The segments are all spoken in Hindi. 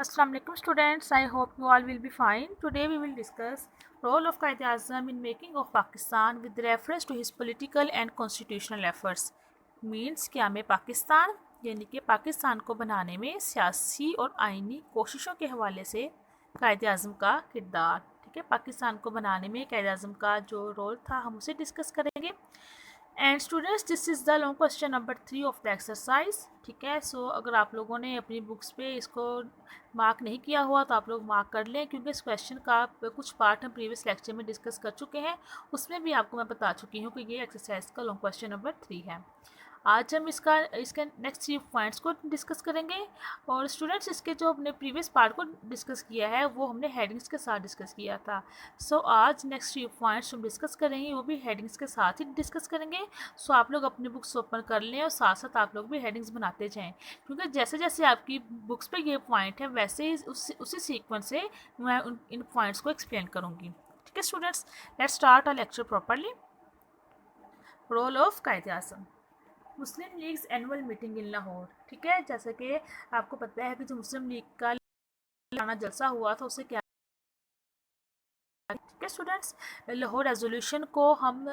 Assalamu alaikum students. I hope you all will be fine. Today we will discuss role of Quaid-e-Azam in making of Pakistan with reference to his political and constitutional efforts. Means कि हमें पाकिस्तान यानी कि पाकिस्तान को बनाने में सियासी और आइनी कोशिशों के हवाले से कायद-ए-आज़म का किरदार, ठीक है, पाकिस्तान को बनाने में कायद-ए-आज़म का जो रोल था हम उसे डिस्कस करेंगे। And students, this is the long question number 3 of the exercise, ठीक है। सो अगर आप लोगों ने अपनी बुक्स पे इसको मार्क नहीं किया हुआ तो आप लोग मार्क कर लें, क्योंकि इस क्वेश्चन का कुछ पार्ट हम प्रीवियस लेक्चर में डिस्कस कर चुके हैं। उसमें भी आपको मैं बता चुकी हूँ कि ये एक्सरसाइज का लॉन्ग क्वेश्चन नंबर 3 है। आज हम इसके नेक्स्ट 3 पॉइंट्स को डिस्कस करेंगे। और स्टूडेंट्स, इसके जो हमने प्रीवियस पार्ट को डिस्कस किया है वो हमने हेडिंग्स के साथ डिस्कस किया था। सो आज नेक्स्ट 3 पॉइंट्स हम डिस्कस करेंगे वो भी हेडिंग्स के साथ ही डिस्कस करेंगे। सो आप लोग अपनी बुक्स ओपन कर लें और साथ साथ आप लोग भी हेडिंग्स बनाते जाएँ, क्योंकि जैसे जैसे आपकी बुक्स पे ये पॉइंट है वैसे ही उसी सीक्वेंस से मैं इन पॉइंट्स को एक्सप्लेन करूँगी, ठीक है students. Let's start our lecture properly. Role of Quaid-e-Azam, Muslim League's annual meeting in Lahore, ठीक है। जैसे कि आपको पता है कि जो मुस्लिम लीग का सालाना जलसा हुआ था उसे क्या, ठीक है स्टूडेंट्स। लाहौर रेजोल्यूशन को हम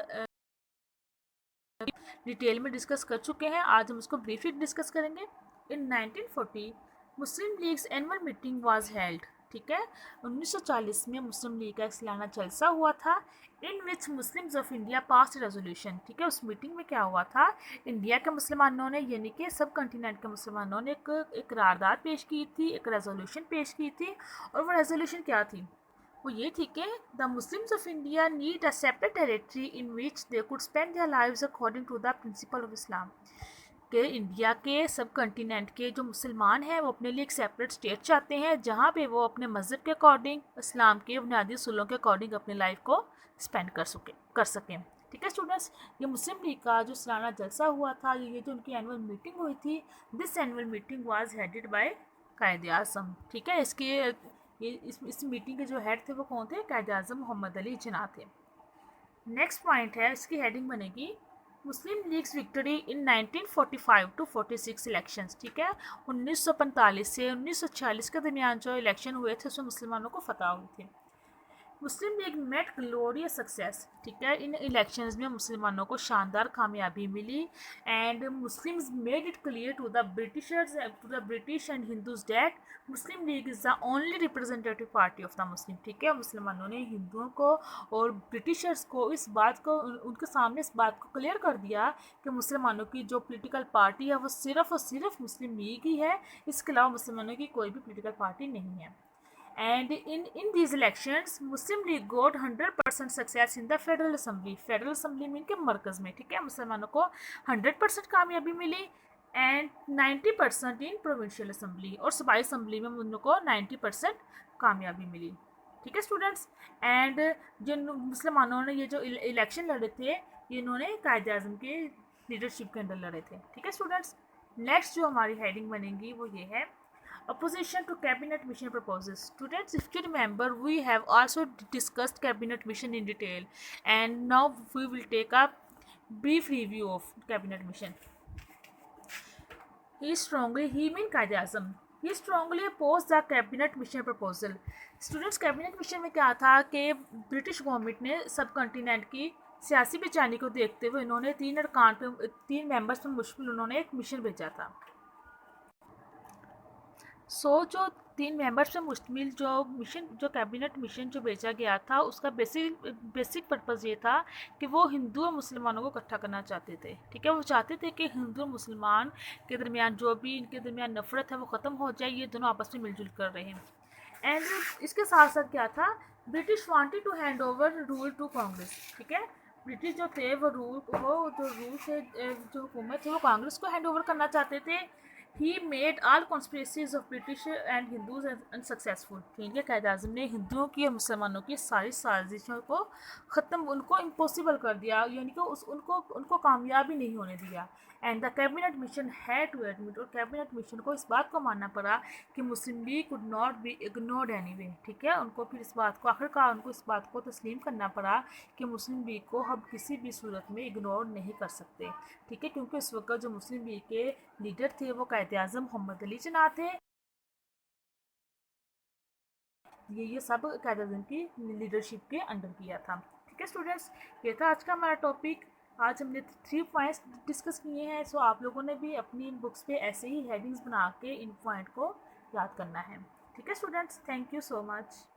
डिटेल में डिस्कस कर चुके हैं, आज हम उसको ब्रीफली डिस्कस करेंगे। In 1940 Muslim League's annual meeting was held, ठीक है। 1940 में मुस्लिम लीग का एक सालाना जलसा हुआ था। In which Muslims of India pass resolution, ठीक है। उस मीटिंग में क्या हुआ था, इंडिया के मुसलमानों ने यानी कि सब कॉन्टिनेंट के मुसलमानों ने एक करारदाद पेश की थी, एक रेजोल्यूशन पेश की थी। और वो रेजोल्यूशन क्या थी, वो ये थी कि the Muslims of India need a separate territory in which they could spend their lives according to the principle of Islam, कि इंडिया के सब कॉन्टिनेंट के जो मुसलमान हैं वो अपने लिए एक सेपरेट स्टेट चाहते हैं जहाँ पे वो अपने मज़हब के अकॉर्डिंग, इस्लाम के बुनियादी उसूलों के अकॉर्डिंग अपनी लाइफ को स्पेंड कर सकें, ठीक है स्टूडेंट्स। ये मुस्लिम लीग का जो सालाना जलसा हुआ था, ये जो उनकी एनुअल मीटिंग हुई थी, this annual meeting was headed by Quaid-e-Azam, ठीक है। इस मीटिंग के जो हेड थे वो कौन थे, कायद-ए-आज़म मोहम्मद अली जिन्ना थे। नेक्स्ट पॉइंट है, इसकी हेडिंग बनेगी Muslim League's victory in 1945 to 46 elections, ठीक है। 1945 से 1946 के दरमियान जो इलेक्शन हुए थे उसमें मुसलमानों को फतह हुई थी। Muslim League met glorious success, ठीक है। इन इलेक्शंस में मुसलमानों को शानदार कामयाबी मिली। And Muslims made it clear to the British and Hindus that Muslim League is the only representative party of the Muslim, ठीक है। मुसलमानों ने हिंदुओं को और ब्रिटिशर्स को इस बात को उनके सामने इस बात को क्लियर कर दिया कि मुसलमानों की जो पोलिटिकल पार्टी है वो सिर्फ़ और सिर्फ मुस्लिम लीग ही है, इसके अलावा मुसलमानों की कोई भी पोलिटिकल पार्टी नहीं है। And in these elections Muslim League got 100% success in the Federal Assembly. Federal Assembly mean के मरकज़ में, ठीक है, मुसलमानों को 100% कामयाबी मिली। एंड 90% इन प्रोविंशियल असम्बली, और सूबाई असम्बली में उन लोगों को 90% कामयाबी मिली, ठीक है स्टूडेंट्स। एंड जिन मुसलमानों ने ये जो इलेक्शन लड़े थे ये इन्होंने कायद-ए-आज़म के लीडरशिप के अंडर लड़े थे, ठीक है स्टूडेंट्स। नेक्स्ट जो हमारी हेडिंग बनेगी वो ये है opposition to cabinet mission proposals. Students, if you remember, we have also discussed cabinet mission in detail, and now we will take a brief review of cabinet mission. He mean Qaid-e-Azam, he strongly opposed the cabinet mission proposal. Students, cabinet mission में क्या था कि ब्रिटिश गवर्नमेंट ने सब कॉन्टिनेंट की सियासी बेचैनी को देखते हुए इन्होंने 3 मेंबर्स पर मुश्किल उन्होंने एक मिशन भेजा था। जो 3 मेंबर्स से मुश्तमिल जो कैबिनेट मिशन जो भेजा गया था उसका बेसिक पर्पज़ ये था कि वो हिंदू और मुसलमानों को इकट्ठा करना चाहते थे, ठीक है। वो चाहते थे कि हिंदू और मुसलमान के दरमियान जो भी इनके दरमियान नफ़रत है वो ख़त्म हो जाए, ये दोनों आपस में मिलजुल कर रहे हैं। एंड इसके साथ साथ क्या था, British wanted to hand over rule to Congress, ठीक है। ब्रिटिश जो थे वो रूल थे, जो हुकूमत थी वो कांग्रेस को हैंड ओवर करना चाहते थे। He made all conspiracies of British and Hindus unsuccessful, ठीक है। कायद-ए-आज़म ने हिंदुओं की और मुसलमानों की सारी साजिशों को ख़त्म, उनको इम्पॉसिबल कर दिया, यानी कि उनको कामयाबी नहीं होने दिया। And the cabinet mission had to admit, और कैबिनेट मिशन को इस बात को मानना पड़ा कि Muslim League could not be ignored anyway, ठीक है। उनको फिर इस बात को आखिरकार उनको इस बात को तस्लीम करना पड़ा कि मुस्लिम लीग को हम किसी भी सूरत में इग्नोर नहीं कर सकते, ठीक है, क्योंकि उस वक्त जो मुस्लिम लीग के लीडर थे वो कायद-ए-आज़म मोहम्मद अली जिन्ना थे। ये सब कायदे की लीडरशिप के अंडर किया था। ठीक है स्टूडेंट्स, ये था आज का हमारा टॉपिक। आज हमने 3 पॉइंट्स डिस्कस किए हैं। सो आप लोगों ने भी अपनी बुक्स पे ऐसे ही हेडिंग्स बना के इन पॉइंट को याद करना है। ठीक है students, thank you so much.